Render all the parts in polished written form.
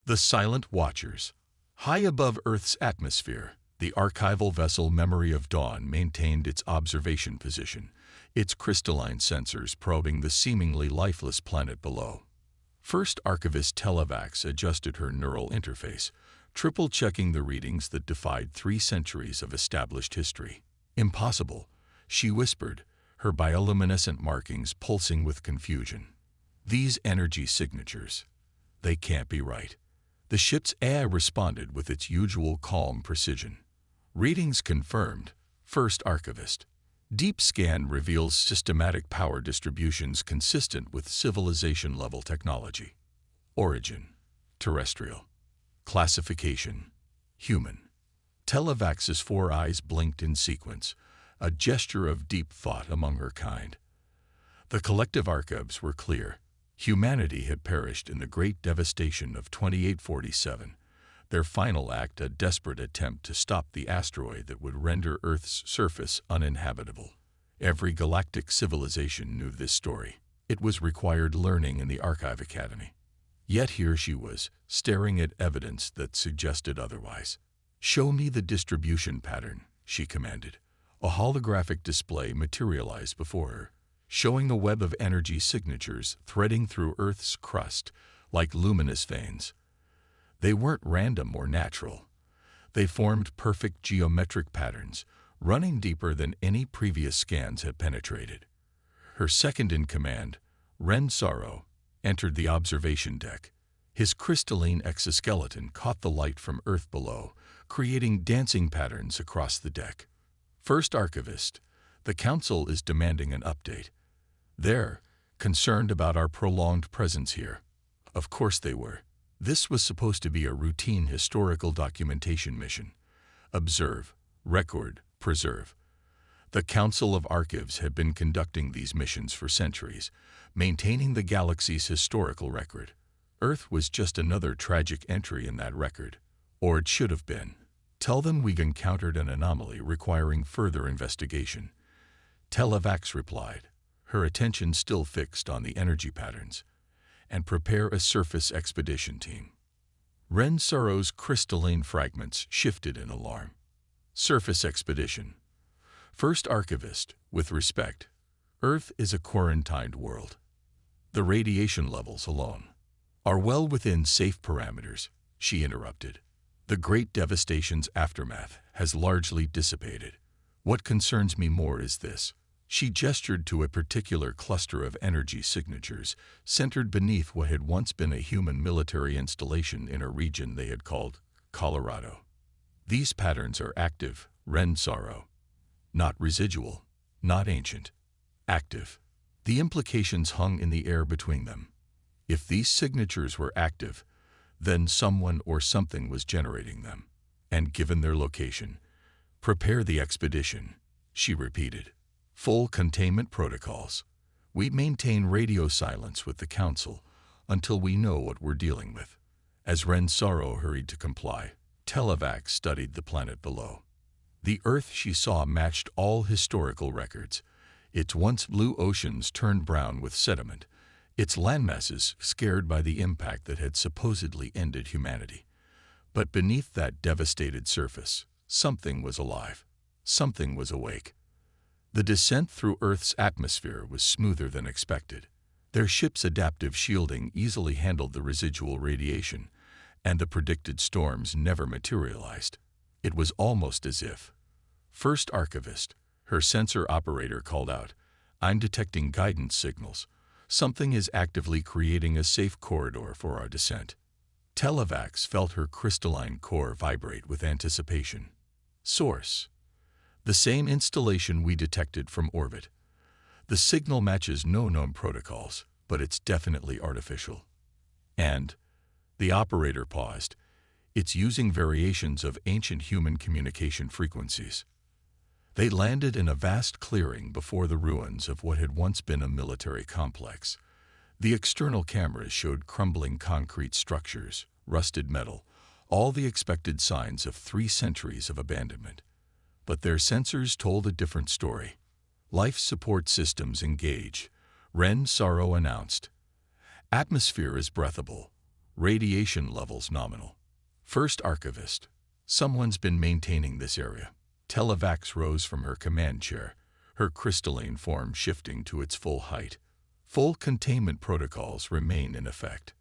The Silent Watchers. High above Earth's atmosphere, the archival vessel Memory of Dawn maintained its observation position, its crystalline sensors probing the seemingly lifeless planet below. First Archivist Televax adjusted her neural interface, triple-checking the readings that defied 3 centuries of established history. "Impossible," she whispered, her bioluminescent markings pulsing with confusion. "These energy signatures. They can't be right." The ship's AI responded with its usual calm precision. "Readings confirmed, First Archivist. Deep scan reveals systematic power distributions consistent with civilization-level technology. Origin: terrestrial. Classification: human." Televax's 4 eyes blinked in sequence, a gesture of deep thought among her kind. The collective archives were clear. Humanity had perished in the great devastation of 2847, their final act a desperate attempt to stop the asteroid that would render Earth's surface uninhabitable. Every galactic civilization knew this story. It was required learning in the Archive Academy. Yet here she was, staring at evidence that suggested otherwise. "Show me the distribution pattern," she commanded. A holographic display materialized before her, showing the web of energy signatures threading through Earth's crust like luminous veins. They weren't random or natural. They formed perfect geometric patterns, running deeper than any previous scans had penetrated. Her second-in-command, Ren Sorrow, entered the observation deck. His crystalline exoskeleton caught the light from Earth below, creating dancing patterns across the deck. "First Archivist, the Council is demanding an update. They're concerned about our prolonged presence here." Of course they were. This was supposed to be a routine historical documentation mission. Observe, record, preserve. The Council of Archives had been conducting these missions for centuries, maintaining the galaxy's historical record. Earth was just another tragic entry in that record. Or it should have been. "Tell them we've encountered an anomaly requiring further investigation." Televax replied, her attention still fixed on the energy patterns. "And prepare a surface expedition team." Ren Sorrow's crystalline fragments shifted in alarm. "Surface expedition. First Archivist, with respect, Earth is a quarantined world. The radiation levels alone are well within safe parameters," she interrupted. "The great devastation's aftermath has largely dissipated. What concerns me more is this." She gestured to a particular cluster of energy signatures centered beneath what had once been a human military installation in a region they had called Colorado. "These patterns are active, Ren Sorrow. Not residual, not ancient. Active." The implications hung in the air between them. If these signatures were active, then someone or something was generating them. And given their location, "Prepare the expedition," she repeated. "Full containment protocols. We maintain radio silence with the Council until we know what we're dealing with." As Ren Sorrow hurried to comply, Televax studied the planet below. The Earth she saw matched all historical records. Its once blue oceans turned brown with sediment, its landmasses scared by the impact that had supposedly ended humanity. But beneath that devastated surface, something was alive. Something was awake. The descent through Earth's atmosphere was smoother than expected. Their ship's adaptive shielding easily handled the residual radiation, and the predicted storms never materialized. It was almost as if. "First Archivist," her sensor operator called out, "I'm detecting guidance signals. Something is actively creating a safe corridor for our descent." Televax felt her crystalline core vibrate with anticipation. "Source: the same installation we detected from orbit. The signal matches no known protocols, but it's definitely artificial. And," the operator paused, "it's using variations of ancient human communication frequencies." They landed in a vast clearing before the ruins of what had once been a military complex. The external cameras showed crumbling concrete structures, rusted metal, all the expected signs of 3 centuries of abandonment. But their sensors told a different story. "Life support systems engage," Ren Sorrow announced. "Atmosphere is breathable. Radiation levels nominal. First archivist. Someone's been maintaining this area. Televax rose from her command chair, her crystalline form shifting to its full height. Full containment protocols remain in effect.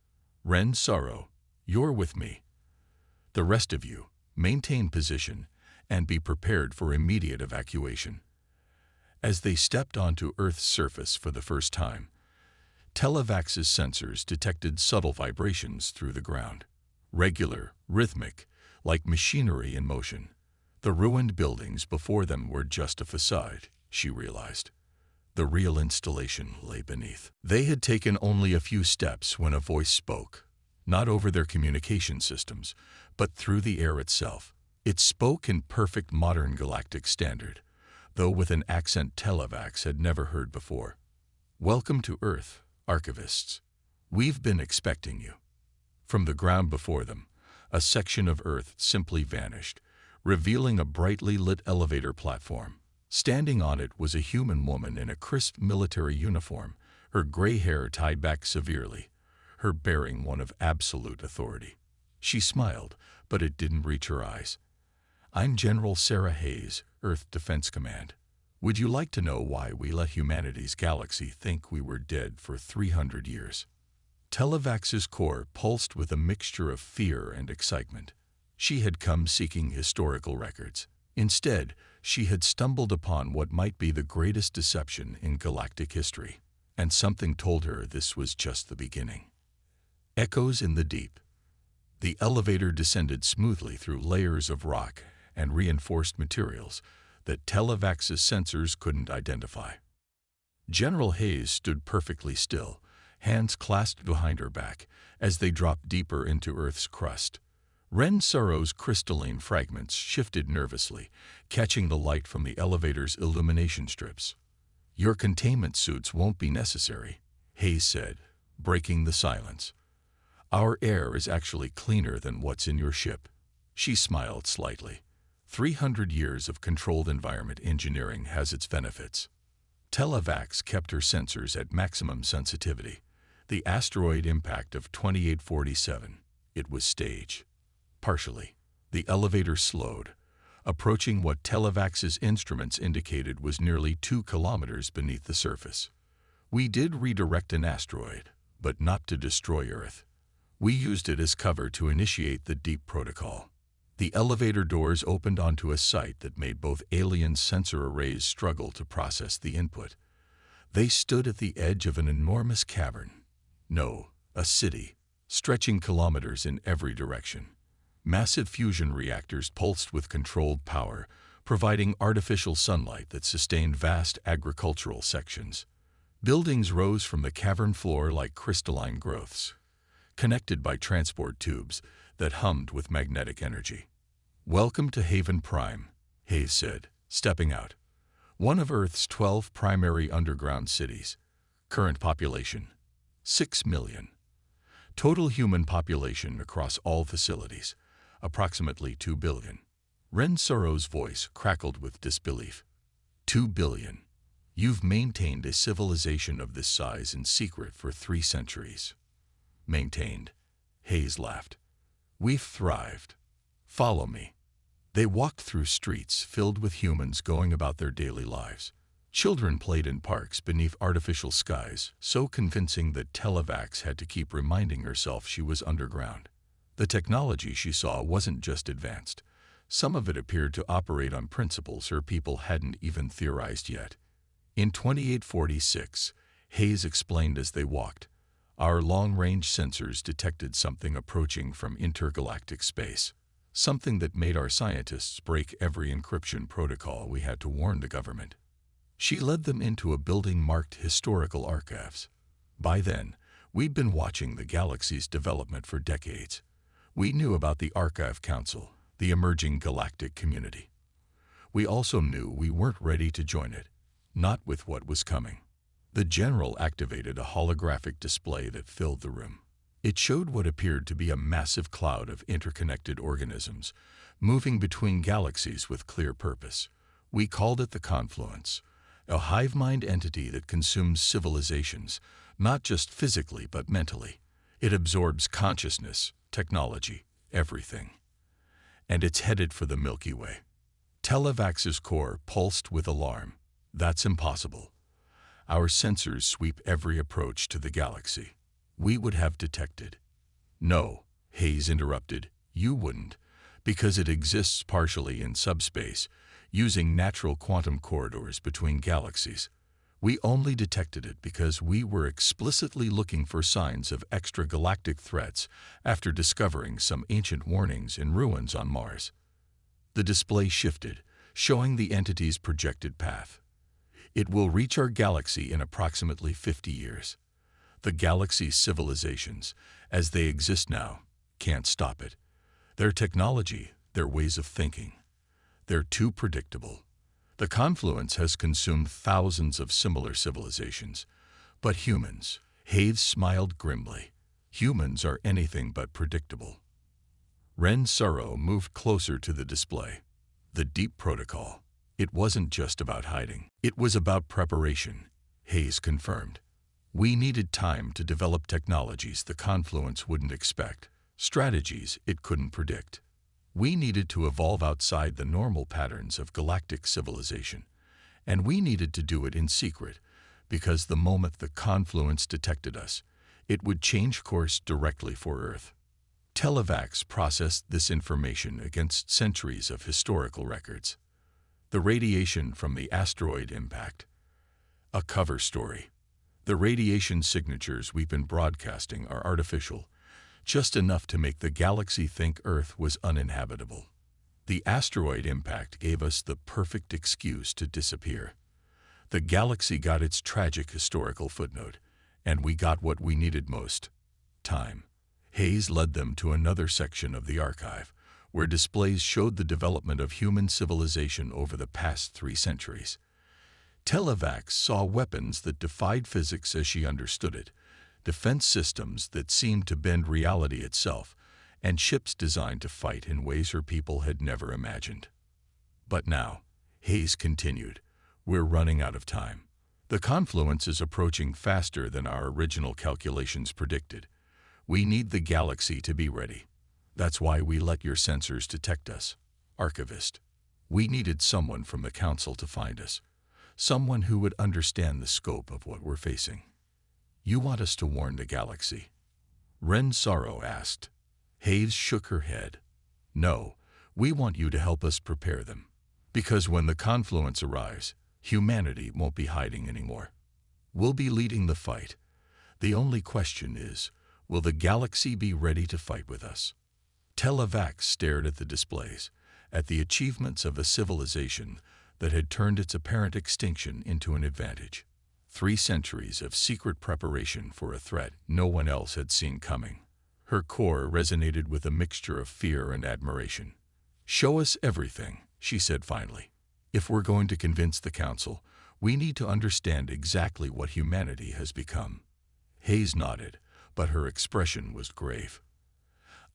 Ren Sorrow, you're with me. The rest of you, maintain position and be prepared for immediate evacuation. As they stepped onto Earth's surface for the first time, Televax's sensors detected subtle vibrations through the ground. Regular, rhythmic, like machinery in motion. The ruined buildings before them were just a facade, she realized. The real installation lay beneath. They had taken only a few steps when a voice spoke, not over their communication systems, but through the air itself. It spoke in perfect modern galactic standard, though with an accent Televax had never heard before. Welcome to Earth, archivists. We've been expecting you. From the ground before them, a section of Earth simply vanished, revealing a brightly lit elevator platform. Standing on it was a human woman in a crisp military uniform, her gray hair tied back severely, her bearing one of absolute authority. She smiled, but it didn't reach her eyes. I'm General Sarah Hayes, Earth Defense Command. Would you like to know why we let humanity's galaxy think we were dead for 300 years? Televax's core pulsed with a mixture of fear and excitement. She had come seeking historical records. Instead, she had stumbled upon what might be the greatest deception in galactic history, and something told her this was just the beginning. Echoes in the deep. The elevator descended smoothly through layers of rock and reinforced materials that Televax's sensors couldn't identify. General Hayes stood perfectly still, hands clasped behind her back, as they dropped deeper into Earth's crust. Ren Sorrow's crystalline fragments shifted nervously, catching the light from the elevator's illumination strips. Your containment suits won't be necessary, Hayes said, breaking the silence. Our air is actually cleaner than what's in your ship. She smiled slightly. 300 years of controlled environment engineering has its benefits. Televax kept her sensors at maximum sensitivity. The asteroid impact of 2847. It was staged. Partially. The elevator slowed, approaching what Televax's instruments indicated was nearly 2 kilometers beneath the surface. We did redirect an asteroid, but not to destroy Earth. We used it as cover to initiate the deep protocol. The elevator doors opened onto a site that made both alien sensor arrays struggle to process the input. They stood at the edge of an enormous cavern. No, a city, stretching kilometers in every direction. Massive fusion reactors pulsed with controlled power, providing artificial sunlight that sustained vast agricultural sections. Buildings rose from the cavern floor like crystalline growths, connected by transport tubes that hummed with magnetic energy. Welcome to Haven Prime, Hayes said, stepping out. One of Earth's 12 primary underground cities. Current population, 6 million. Total human population across all facilities, approximately 2 billion. Ren Sorrow's voice crackled with disbelief. 2 billion. You've maintained a civilization of this size in secret for 3 centuries. Maintained. Hayes laughed. We've thrived. Follow me. They walked through streets filled with humans going about their daily lives. Children played in parks beneath artificial skies, so convincing that Televax had to keep reminding herself she was underground. The technology she saw wasn't just advanced. Some of it appeared to operate on principles her people hadn't even theorized yet. In 2846, Hayes explained as they walked, our long-range sensors detected something approaching from intergalactic space, something that made our scientists break every encryption protocol we had to warn the government. She led them into a building marked Historical Archives. By then, we'd been watching the galaxy's development for decades. We knew about the Archive Council, the emerging galactic community. We also knew we weren't ready to join it, not with what was coming. The general activated a holographic display that filled the room. It showed what appeared to be a massive cloud of interconnected organisms, moving between galaxies with clear purpose. We called it the Confluence, a hive-mind entity that consumes civilizations, not just physically but mentally. It absorbs consciousness, technology, everything. And it's headed for the Milky Way. Televax's core pulsed with alarm. That's impossible. Our sensors sweep every approach to the galaxy. We would have detected. No, Hayes interrupted. You wouldn't, because it exists partially in subspace, using natural quantum corridors between galaxies. We only detected it because we were explicitly looking for signs of extragalactic threats after discovering some ancient warnings in ruins on Mars. The display shifted, showing the entity's projected path. It will reach our galaxy in approximately 50 years. The galaxy's civilizations, as they exist now, can't stop it. Their technology, their ways of thinking, they're too predictable. The confluence has consumed thousands of similar civilizations. But humans, Hayes smiled grimly. Humans are anything but predictable. Ren Saro moved closer to the display. The deep protocol. It wasn't just about hiding. It was about preparation, Hayes confirmed. We needed time to develop technologies the confluence wouldn't expect, strategies it couldn't predict. We needed to evolve outside the normal patterns of galactic civilization, and we needed to do it in secret, because the moment the confluence detected us, it would change course directly for Earth. Televax processed this information against centuries of historical records. The radiation from the asteroid impact. A cover story. The radiation signatures we've been broadcasting are artificial, just enough to make the galaxy think Earth was uninhabitable. The asteroid impact gave us the perfect excuse to disappear. The galaxy got its tragic historical footnote, and we got what we needed most: time. Hayes led them to another section of the archive, where displays showed the development of human civilization over the past 3 centuries. Televax saw weapons that defied physics as she understood it, defense systems that seemed to bend reality itself, and ships designed to fight in ways her people had never imagined. But now, Hayes continued, we're running out of time. The confluence is approaching faster than our original calculations predicted. We need the galaxy to be ready. That's why we let your sensors detect us. Archivist. We needed someone from the Council to find us. Someone who would understand the scope of what we're facing. You want us to warn the galaxy? Ren Saro asked. Hayes shook her head. No, we want you to help us prepare them. Because when the confluence arrives, humanity won't be hiding anymore. We'll be leading the fight. The only question is, will the galaxy be ready to fight with us? Televax stared at the displays, at the achievements of a civilization that had turned its apparent extinction into an advantage. 3 centuries of secret preparation for a threat no one else had seen coming. Her core resonated with a mixture of fear and admiration. Show us everything, she said finally. If we're going to convince the Council, we need to understand exactly what humanity has become. Hayes nodded, but her expression was grave.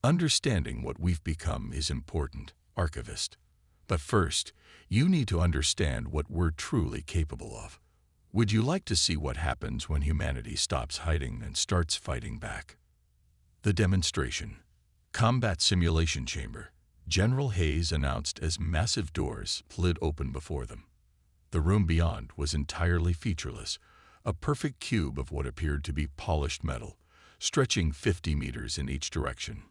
Understanding what we've become is important, Archivist. But first, you need to understand what we're truly capable of. Would you like to see what happens when humanity stops hiding and starts fighting back? The demonstration. Combat simulation chamber. General Hayes announced as massive doors slid open before them. The room beyond was entirely featureless, a perfect cube of what appeared to be polished metal, stretching 50 meters in each direction.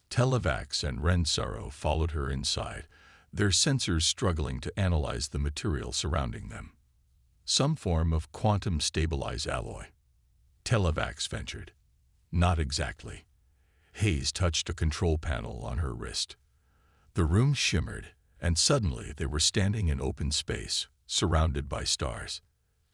Televax and Ren Saro followed her inside, their sensors struggling to analyze the material surrounding them. Some form of quantum-stabilized alloy. Televax ventured. Not exactly. Hayes touched a control panel on her wrist. The room shimmered, and suddenly they were standing in open space, surrounded by stars.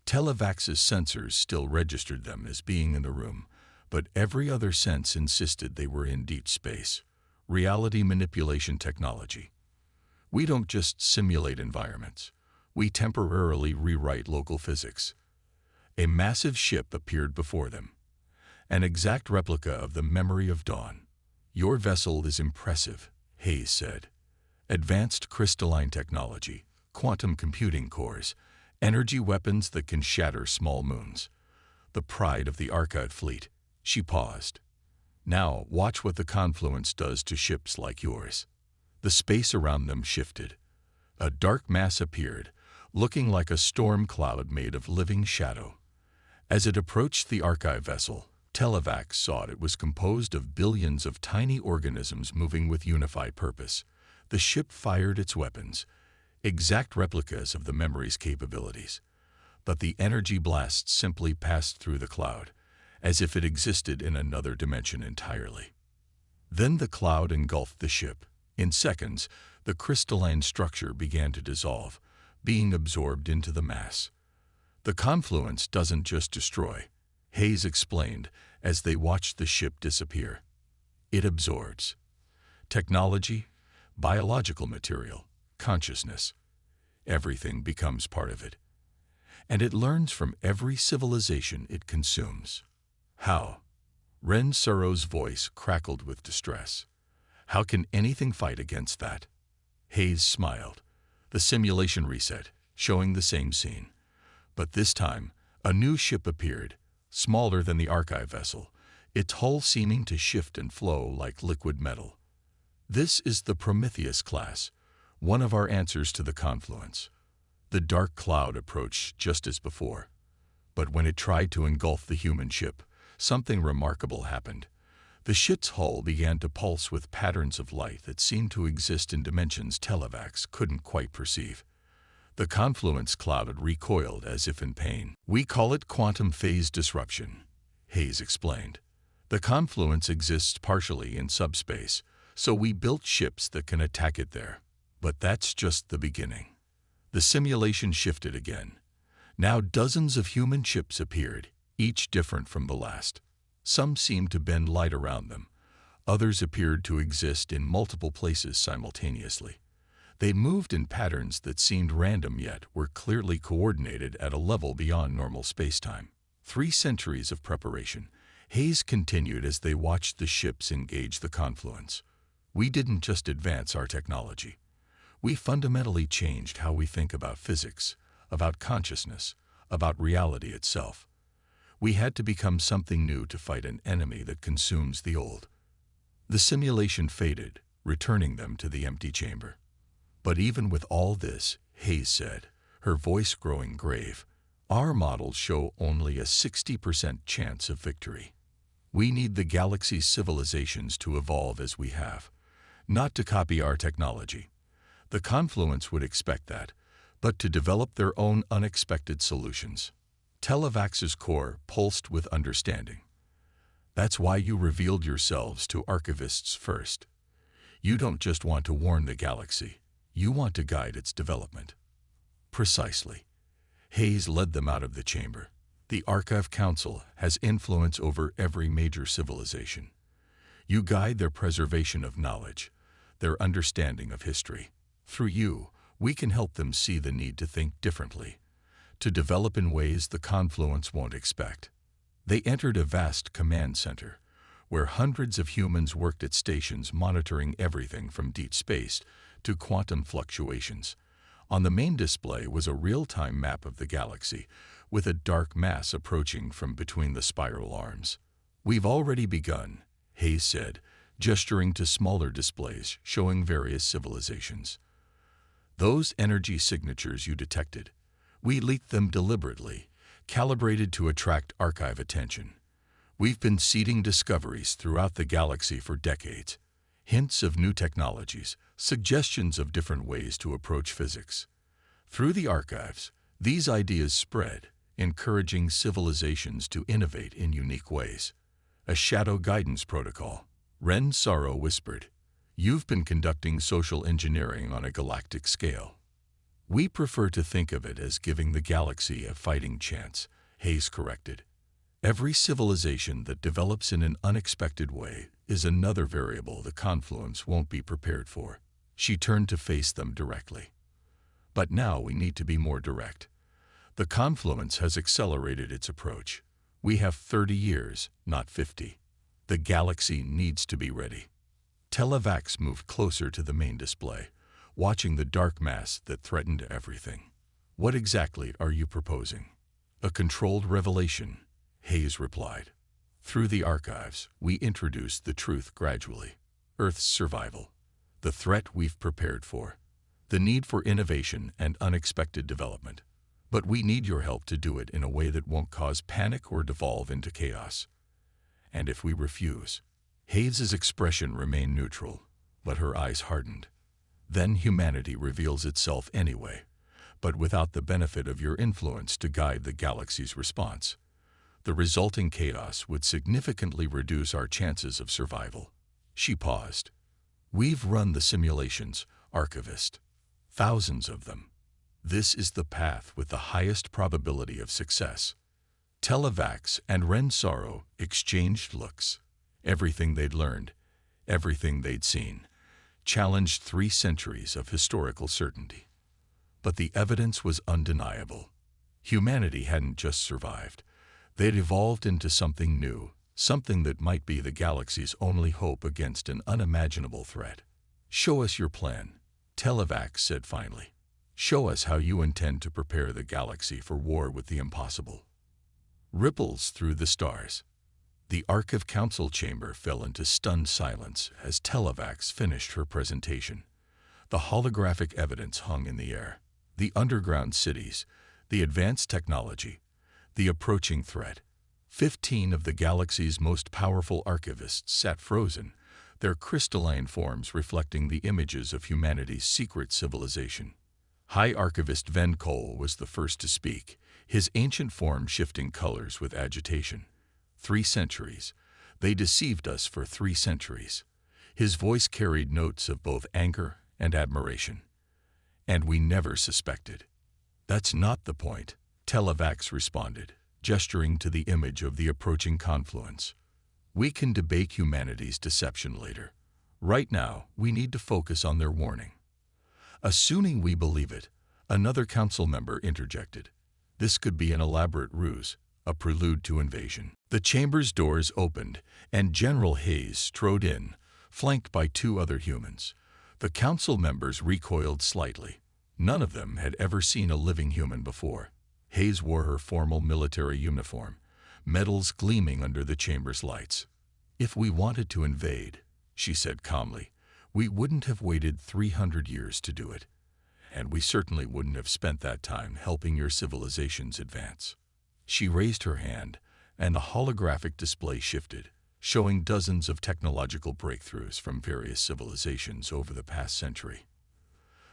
Televax's sensors still registered them as being in the room, but every other sense insisted they were in deep space. Reality manipulation technology. We don't just simulate environments. We temporarily rewrite local physics. A massive ship appeared before them. An exact replica of the Memory of Dawn. Your vessel is impressive, Hayes said. Advanced crystalline technology, quantum computing cores, energy weapons that can shatter small moons. The pride of the Archive fleet. She paused. Now, watch what the confluence does to ships like yours. The space around them shifted. A dark mass appeared, looking like a storm cloud made of living shadow. As it approached the archive vessel, Televac saw it was composed of billions of tiny organisms moving with unified purpose. The ship fired its weapons, exact replicas of the memory's capabilities. But the energy blasts simply passed through the cloud, as if it existed in another dimension entirely. Then the cloud engulfed the ship. In seconds, the crystalline structure began to dissolve, being absorbed into the mass. The confluence doesn't just destroy, Hayes explained as they watched the ship disappear. It absorbs technology, biological material, consciousness. Everything becomes part of it. And it learns from every civilization it consumes. How? Ren Suro's voice crackled with distress. How can anything fight against that? Hayes smiled. The simulation reset, showing the same scene. But this time, a new ship appeared, smaller than the archive vessel, its hull seeming to shift and flow like liquid metal. This is the Prometheus class, one of our answers to the confluence. The dark cloud approached just as before. But when it tried to engulf the human ship, something remarkable happened. The ship's hull began to pulse with patterns of light that seemed to exist in dimensions Televacs couldn't quite perceive. The confluence cloud had recoiled as if in pain. We call it quantum phase disruption, Hayes explained. The confluence exists partially in subspace, so we built ships that can attack it there. But that's just the beginning. The simulation shifted again. Now dozens of human ships appeared, each different from the last. Some seemed to bend light around them. Others appeared to exist in multiple places simultaneously. They moved in patterns that seemed random yet were clearly coordinated at a level beyond normal spacetime. 3 centuries of preparation, Hayes continued as they watched the ships engage the confluence. We didn't just advance our technology. We fundamentally changed how we think about physics, about consciousness, about reality itself. We had to become something new to fight an enemy that consumes the old. The simulation faded, returning them to the empty chamber. But even with all this, Hayes said, her voice growing grave, our models show only a 60% chance of victory. We need the galaxy's civilizations to evolve as we have, not to copy our technology. The confluence would expect that, but to develop their own unexpected solutions. Televac's core pulsed with understanding. That's why you revealed yourselves to archivists first. You don't just want to warn the galaxy. You want to guide its development. Precisely. Hayes led them out of the chamber. The Archive Council has influence over every major civilization. You guide their preservation of knowledge, their understanding of history. Through you, we can help them see the need to think differently, to develop in ways the confluence won't expect. They entered a vast command center, where hundreds of humans worked at stations monitoring everything from deep space to quantum fluctuations. On the main display was a real-time map of the galaxy, with a dark mass approaching from between the spiral arms. We've already begun, Hayes said, gesturing to smaller displays showing various civilizations. Those energy signatures you detected, we leaked them deliberately, calibrated to attract archive attention. We've been seeding discoveries throughout the galaxy for decades. Hints of new technologies, suggestions of different ways to approach physics. Through the archives, these ideas spread, encouraging civilizations to innovate in unique ways. A shadow guidance protocol, Ren Suro whispered. You've been conducting social engineering on a galactic scale. We prefer to think of it as giving the galaxy a fighting chance, Hayes corrected. Every civilization that develops in an unexpected way is another variable the confluence won't be prepared for. She turned to face them directly. But now we need to be more direct. The confluence has accelerated its approach. We have 30 years, not 50. The galaxy needs to be ready. Televacs moved closer to the main display, watching the dark mass that threatened everything. What exactly are you proposing? A controlled revelation, Hayes replied. Through the archives, we introduce the truth gradually. Earth's survival, the threat we've prepared for, the need for innovation and unexpected development. But we need your help to do it in a way that won't cause panic or devolve into chaos. And if we refuse, Hayes's expression remained neutral, but her eyes hardened. Then humanity reveals itself anyway, but without the benefit of your influence to guide the galaxy's response. The resulting chaos would significantly reduce our chances of survival. She paused. We've run the simulations, Archivist. Thousands of them. This is the path with the highest probability of success. Televax and Ren Sorrow exchanged looks. Everything they'd learned, everything they'd seen, challenged 3 centuries of historical certainty. But the evidence was undeniable. Humanity hadn't just survived. They'd evolved into something new, something that might be the galaxy's only hope against an unimaginable threat. Show us your plan, Televax said finally. Show us how you intend to prepare the galaxy for war with the impossible. Ripples through the stars. The Archive Council chamber fell into stunned silence as Televax finished her presentation. The holographic evidence hung in the air. The underground cities, the advanced technology, the approaching threat. 15 of the galaxy's most powerful archivists sat frozen, their crystalline forms reflecting the images of humanity's secret civilization. High Archivist Ven Cole was the first to speak, his ancient form shifting colors with agitation. 3 centuries. They deceived us for 3 centuries. His voice carried notes of both anger and admiration. And we never suspected. That's not the point, Televax responded, gesturing to the image of the approaching confluence. We can debate humanity's deception later. Right now, we need to focus on their warning. Assuming we believe it, another council member interjected. This could be an elaborate ruse, a prelude to invasion. The chamber's doors opened, and General Hayes strode in, flanked by 2 other humans. The council members recoiled slightly. None of them had ever seen a living human before. Hayes wore her formal military uniform, medals gleaming under the chamber's lights. If we wanted to invade, she said calmly, we wouldn't have waited 300 years to do it. And we certainly wouldn't have spent that time helping your civilizations advance. She raised her hand, and the holographic display shifted, showing dozens of technological breakthroughs from various civilizations over the past century.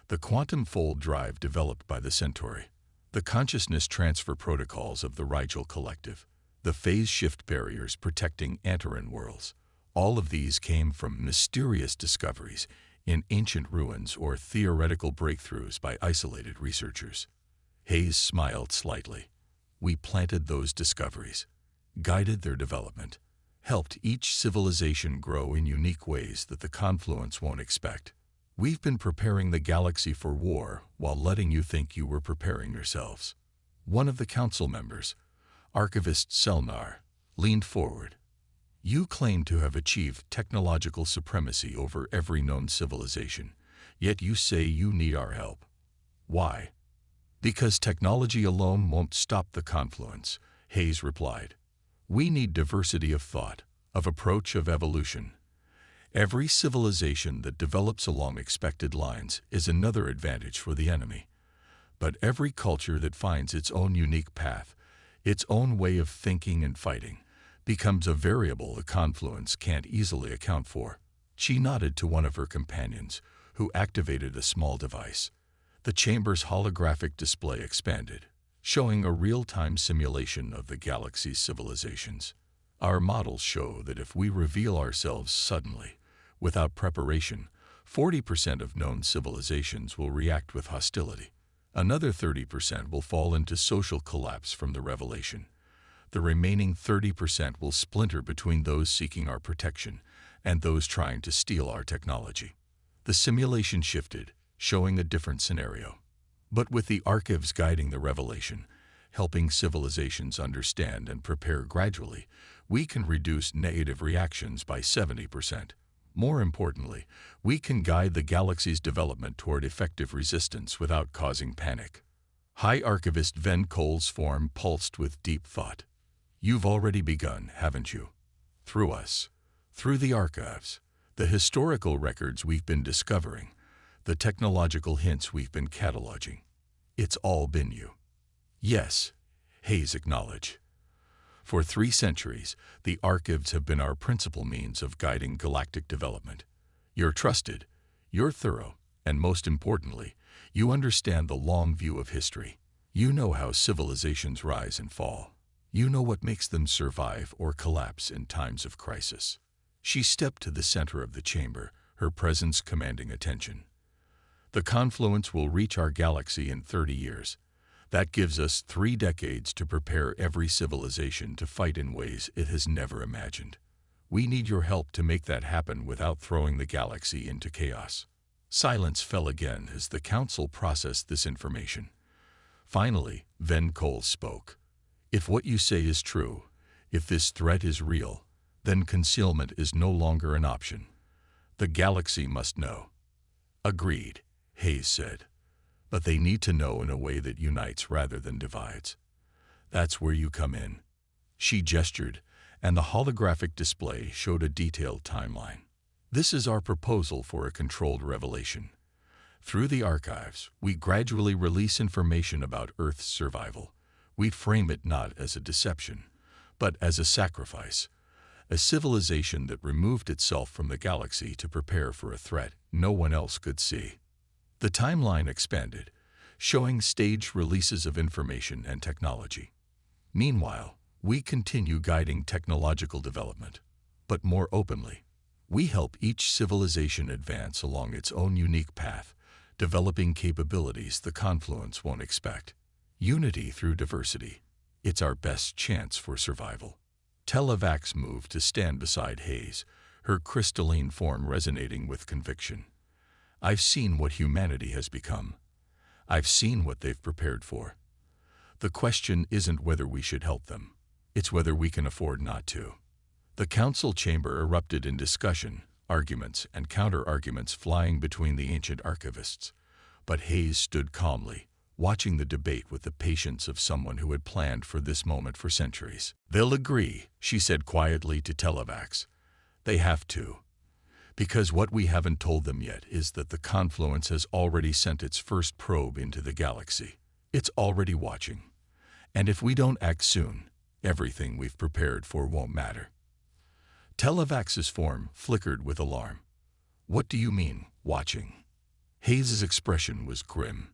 The quantum fold drive developed by the Centauri, the consciousness transfer protocols of the Rigel Collective, the phase shift barriers protecting Antaran worlds, all of these came from mysterious discoveries in ancient ruins or theoretical breakthroughs by isolated researchers. Hayes smiled slightly. We planted those discoveries, guided their development, helped each civilization grow in unique ways that the confluence won't expect. We've been preparing the galaxy for war while letting you think you were preparing yourselves. One of the council members, Archivist Selnar, leaned forward. You claim to have achieved technological supremacy over every known civilization, yet you say you need our help. Why? Because technology alone won't stop the confluence, Hayes replied. We need diversity of thought, of approach, of evolution. Every civilization that develops along expected lines is another advantage for the enemy. But every culture that finds its own unique path, its own way of thinking and fighting, becomes a variable the confluence can't easily account for. She nodded to one of her companions, who activated a small device. The chamber's holographic display expanded, showing a real-time simulation of the galaxy's civilizations. Our models show that if we reveal ourselves suddenly, without preparation, 40% of known civilizations will react with hostility. Another 30% will fall into social collapse from the revelation. The remaining 30% will splinter between those seeking our protection and those trying to steal our technology. The simulation shifted, showing a different scenario. But with the archives guiding the revelation, helping civilizations understand and prepare gradually, we can reduce negative reactions by 70%. More importantly, we can guide the galaxy's development toward effective resistance without causing panic. High Archivist Ven Cole's form pulsed with deep thought. You've already begun, haven't you? Through us, through the archives, the historical records we've been discovering, the technological hints we've been cataloging. It's all been you. Yes, Hayes acknowledged. For 3 centuries, the archives have been our principal means of guiding galactic development. You're trusted, you're thorough, and most importantly, you understand the long view of history. You know how civilizations rise and fall. You know what makes them survive or collapse in times of crisis. She stepped to the center of the chamber, her presence commanding attention. The confluence will reach our galaxy in 30 years. That gives us 3 decades to prepare every civilization to fight in ways it has never imagined. We need your help to make that happen without throwing the galaxy into chaos. Silence fell again as the council processed this information. Finally, Ven Cole spoke. If what you say is true, if this threat is real, then concealment is no longer an option. The galaxy must know. Agreed, Hayes said. But they need to know in a way that unites rather than divides. That's where you come in. She gestured, and the holographic display showed a detailed timeline. This is our proposal for a controlled revelation. Through the archives, we gradually release information about Earth's survival. We frame it not as a deception, but as a sacrifice, a civilization that removed itself from the galaxy to prepare for a threat no one else could see. The timeline expanded, showing staged releases of information and technology. Meanwhile, we continue guiding technological development, but more openly. We help each civilization advance along its own unique path, developing capabilities the confluence won't expect. Unity through diversity. It's our best chance for survival. Telavax moved to stand beside Hayes, her crystalline form resonating with conviction. I've seen what humanity has become. I've seen what they've prepared for. The question isn't whether we should help them. It's whether we can afford not to. The council chamber erupted in discussion, arguments and counter-arguments flying between the ancient archivists. But Hayes stood calmly, watching the debate with the patience of someone who had planned for this moment for centuries. They'll agree, she said quietly to Telavax. They have to. Because what we haven't told them yet is that the confluence has already sent its first probe into the galaxy. It's already watching. And if we don't act soon, everything we've prepared for won't matter. Telavax's form flickered with alarm. What do you mean, watching? Hayes's expression was grim.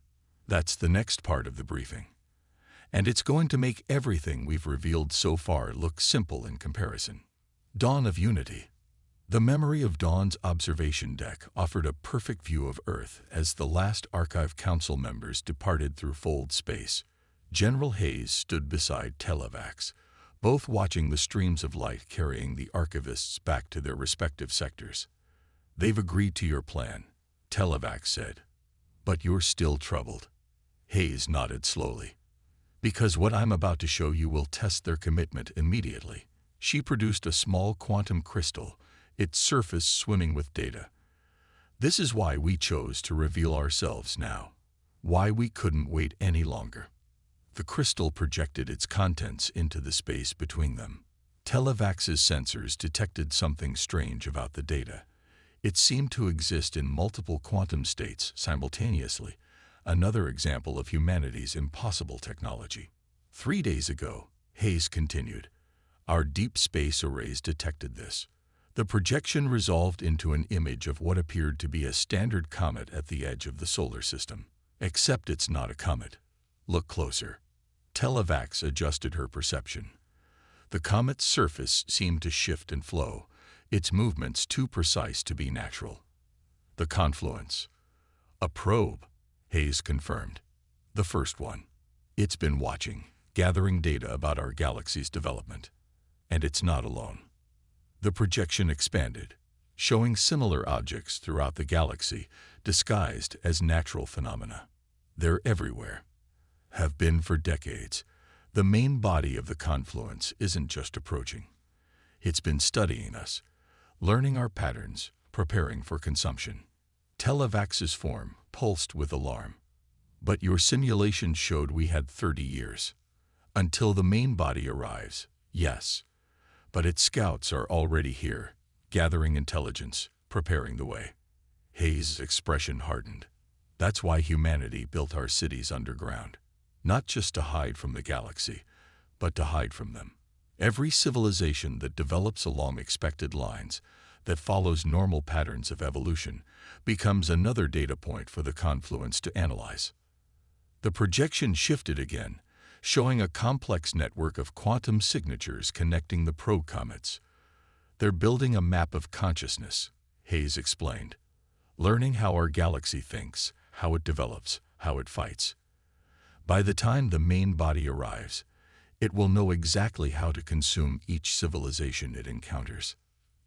That's the next part of the briefing. And it's going to make everything we've revealed so far look simple in comparison. Dawn of Unity. The memory of Dawn's observation deck offered a perfect view of Earth as the last Archive Council members departed through fold space. General Hayes stood beside Telavax, both watching the streams of light carrying the archivists back to their respective sectors. They've agreed to your plan, Telavax said. But you're still troubled. Hayes nodded slowly. Because what I'm about to show you will test their commitment immediately. She produced a small quantum crystal, its surface swimming with data. This is why we chose to reveal ourselves now. Why we couldn't wait any longer. The crystal projected its contents into the space between them. Telavax's sensors detected something strange about the data. It seemed to exist in multiple quantum states simultaneously, another example of humanity's impossible technology. 3 days ago, Hayes continued, our deep space arrays detected this. The projection resolved into an image of what appeared to be a standard comet at the edge of the solar system. Except it's not a comet. Look closer. Telavax adjusted her perception. The comet's surface seemed to shift and flow, its movements too precise to be natural. The confluence. A probe, Hayes confirmed. The first one. It's been watching, gathering data about our galaxy's development. And it's not alone. The projection expanded, showing similar objects throughout the galaxy, disguised as natural phenomena. They're everywhere. Have been for decades. The main body of the confluence isn't just approaching. It's been studying us, learning our patterns, preparing for consumption. Telavax's form pulsed with alarm. But your simulation showed we had 30 years. Until the main body arrives, yes. But its scouts are already here, gathering intelligence, preparing the way. Hayes' expression hardened. That's why humanity built our cities underground. Not just to hide from the galaxy, but to hide from them. Every civilization that develops along expected lines, that follows normal patterns of evolution, becomes another data point for the confluence to analyze. The projection shifted again, showing a complex network of quantum signatures connecting the probe comets. They're building a map of consciousness, Hayes explained, learning how our galaxy thinks, how it develops, how it fights. By the time the main body arrives, it will know exactly how to consume each civilization it encounters.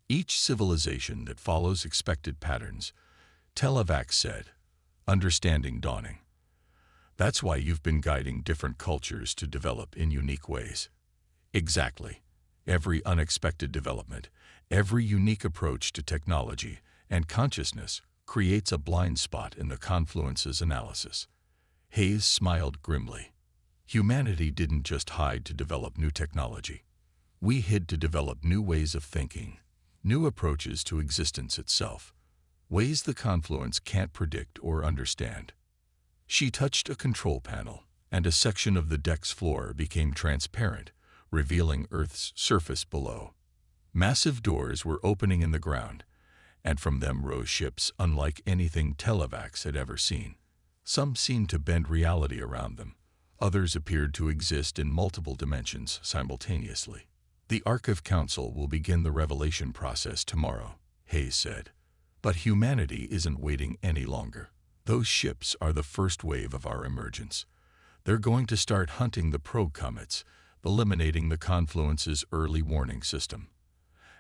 Each civilization that follows expected patterns, Televac said, understanding dawning. That's why you've been guiding different cultures to develop in unique ways. Exactly. Every unexpected development, every unique approach to technology and consciousness creates a blind spot in the confluence's analysis. Hayes smiled grimly. Humanity didn't just hide to develop new technology. We hid to develop new ways of thinking, new approaches to existence itself, ways the confluence can't predict or understand. She touched a control panel, and a section of the deck's floor became transparent, revealing Earth's surface below. Massive doors were opening in the ground, and from them rose ships unlike anything Televacs had ever seen. Some seemed to bend reality around them. Others appeared to exist in multiple dimensions simultaneously. The Ark of Council will begin the revelation process tomorrow, Hayes said. But humanity isn't waiting any longer. Those ships are the first wave of our emergence. They're going to start hunting the probe comets, eliminating the confluence's early warning system.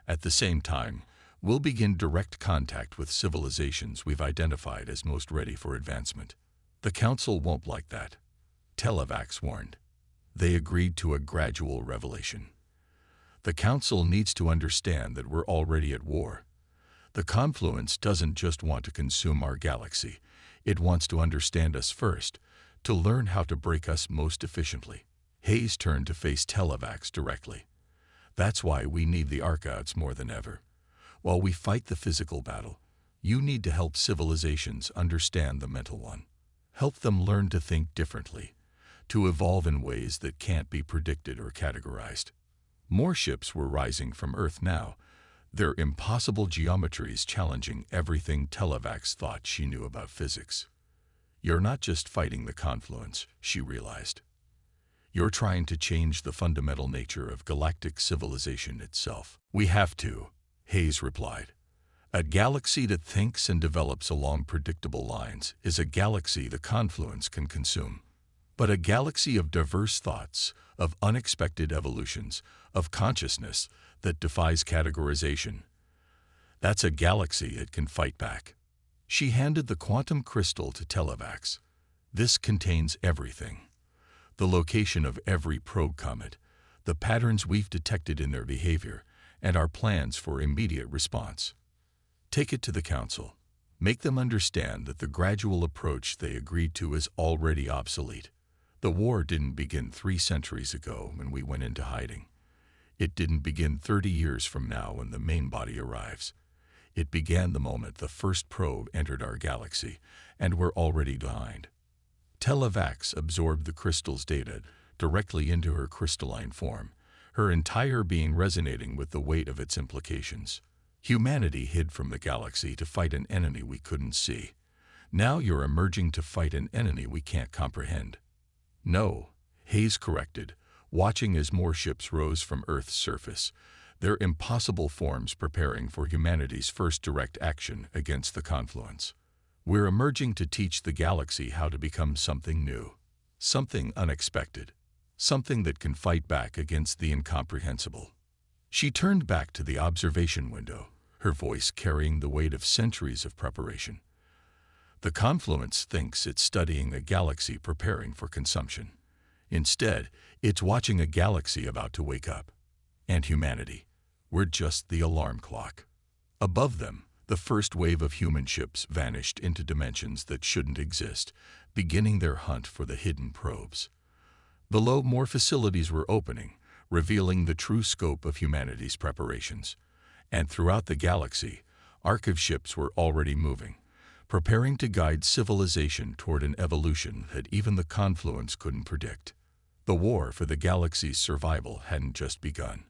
At the same time, we'll begin direct contact with civilizations we've identified as most ready for advancement. The Council won't like that, Televacs warned. They agreed to a gradual revelation. The Council needs to understand that we're already at war. The confluence doesn't just want to consume our galaxy. It wants to understand us first, to learn how to break us most efficiently. Hayes turned to face Televacs directly. That's why we need the Archons more than ever. While we fight the physical battle, you need to help civilizations understand the mental one. Help them learn to think differently, to evolve in ways that can't be predicted or categorized. More ships were rising from Earth now, their impossible geometries challenging everything Televacs thought she knew about physics. You're not just fighting the confluence, she realized. You're trying to change the fundamental nature of galactic civilization itself. We have to, Hayes replied. A galaxy that thinks and develops along predictable lines is a galaxy the confluence can consume. But a galaxy of diverse thoughts, of unexpected evolutions, of consciousness that defies categorization, that's a galaxy it can fight back. She handed the quantum crystal to Televacs. This contains everything. The location of every probe comet, the patterns we've detected in their behavior, and our plans for immediate response. Take it to the Council. Make them understand that the gradual approach they agreed to is already obsolete. The war didn't begin 3 centuries ago when we went into hiding. It didn't begin 30 years from now when the main body arrives. It began the moment the first probe entered our galaxy, and we're already behind. Televacs absorbed the crystal's data directly into her crystalline form, her entire being resonating with the weight of its implications. Humanity hid from the galaxy to fight an enemy we couldn't see. Now you're emerging to fight an enemy we can't comprehend. No, Hayes corrected, watching as more ships rose from Earth's surface, their impossible forms preparing for humanity's first direct action against the confluence. We're emerging to teach the galaxy how to become something new, something unexpected, something that can fight back against the incomprehensible. She turned back to the observation window, her voice carrying the weight of centuries of preparation. The confluence thinks it's studying a galaxy preparing for consumption. Instead, it's watching a galaxy about to wake up. And humanity, we're just the alarm clock. Above them, the first wave of human ships vanished into dimensions that shouldn't exist, beginning their hunt for the hidden probes. Below, more facilities were opening, revealing the true scope of humanity's preparations. And throughout the galaxy, archive ships were already moving, preparing to guide civilization toward an evolution that even the confluence couldn't predict. The war for the galaxy's survival hadn't just begun.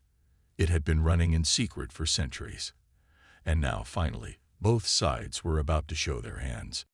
It had been running in secret for centuries. And now, finally, both sides were about to show their hands.